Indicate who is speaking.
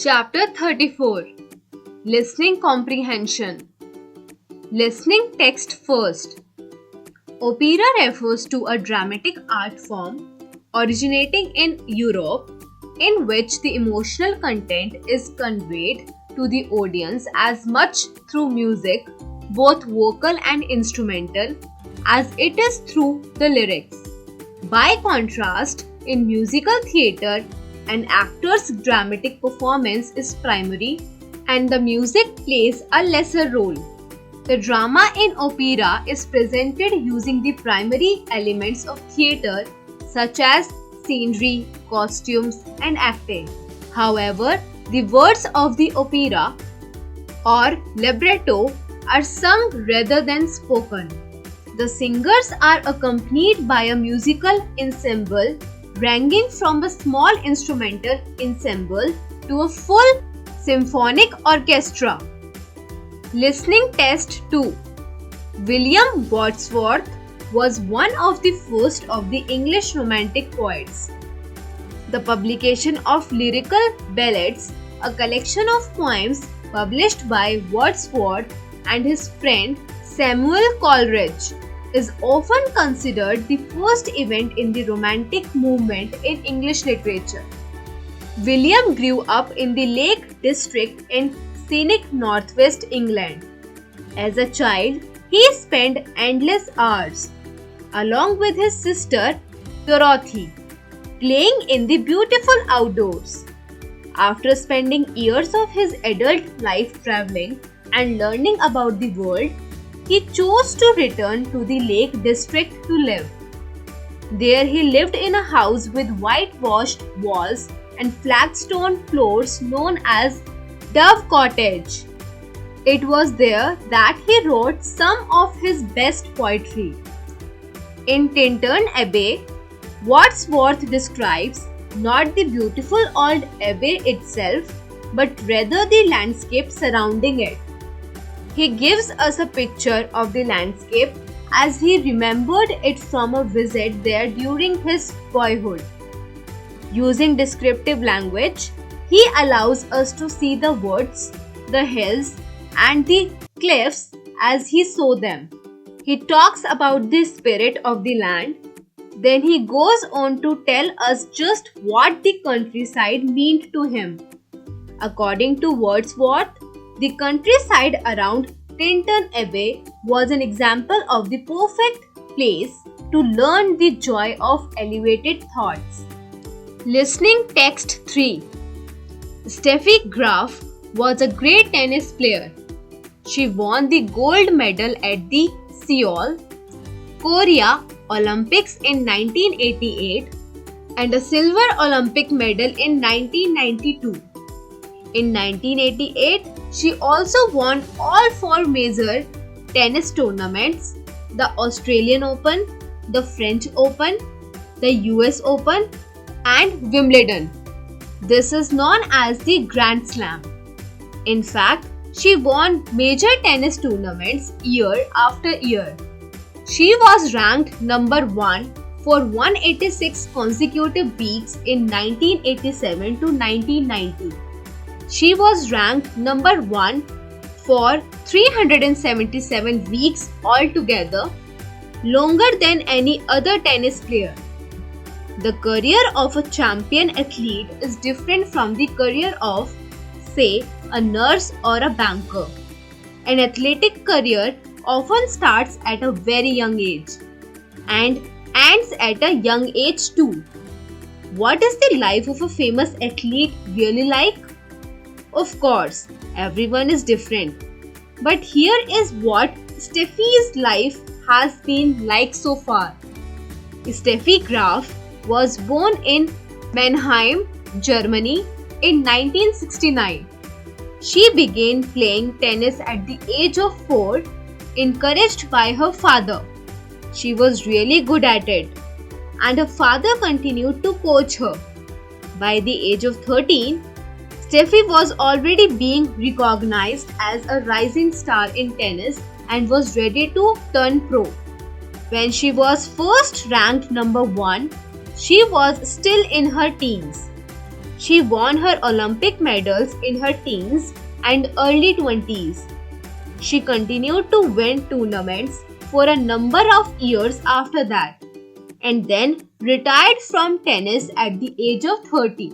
Speaker 1: Chapter 34. Listening Comprehension. Listening text first. Opera refers to a dramatic art form originating in Europe in which the emotional content is conveyed to the audience as much through music, both vocal and instrumental, as it is through the lyrics. By contrast, in musical theatre, an actor's dramatic performance is primary and the music plays a lesser role. The drama in opera is presented using the primary elements of theatre such as scenery, costumes, and acting. However, the words of the opera or libretto are sung rather than spoken. The singers are accompanied by a musical ensemble ranging from a small instrumental ensemble to a full symphonic orchestra. Listening Test 2. William Wordsworth was one of the first of the English Romantic poets. The publication of Lyrical Ballads, a collection of poems published by Wordsworth and his friend Samuel Coleridge, is often considered the first event in the Romantic movement in English literature. William grew up in the Lake District in scenic northwest England. As a child, he spent endless hours, along with his sister Dorothy, playing in the beautiful outdoors. After spending years of his adult life traveling and learning about the world, he chose to return to the Lake District to live. There he lived in a house with whitewashed walls and flagstone floors known as Dove Cottage. It was there that he wrote some of his best poetry. In Tintern Abbey, Wordsworth describes not the beautiful old abbey itself, but rather the landscape surrounding it. He gives us a picture of the landscape as he remembered it from a visit there during his boyhood. Using descriptive language, he allows us to see the woods, the hills, and the cliffs as he saw them. He talks about the spirit of the land. Then he goes on to tell us just what the countryside meant to him. According to Wordsworth, the countryside around Tintern Abbey was an example of the perfect place to learn the joy of elevated thoughts. Listening Text 3. Steffi Graf was a great tennis player. She won the gold medal at the Seoul, Korea Olympics in 1988 and a silver Olympic medal in 1992. In 1988, she also won all four major tennis tournaments: the Australian Open, the French Open, the US Open, and Wimbledon. This is known as the Grand Slam. In fact, she won major tennis tournaments year after year. She was ranked number 1 for 186 consecutive weeks in 1987 to 1990. She was ranked number 1 for 377 weeks altogether, longer than any other tennis player. The career of a champion athlete is different from the career of, say, a nurse or a banker. An athletic career often starts at a very young age and ends at a young age too. What is the life of a famous athlete really like? Of course, everyone is different. But here is what Steffi's life has been like so far. Steffi Graf was born in Mannheim, Germany in 1969. She began playing tennis at the age of 4, encouraged by her father. She was really good at it, and her father continued to coach her. By the age of 13, Steffi was already being recognized as a rising star in tennis and was ready to turn pro. When she was first ranked number 1, she was still in her teens. She won her Olympic medals in her teens and early 20s. She continued to win tournaments for a number of years after that, and then retired from tennis at the age of 30.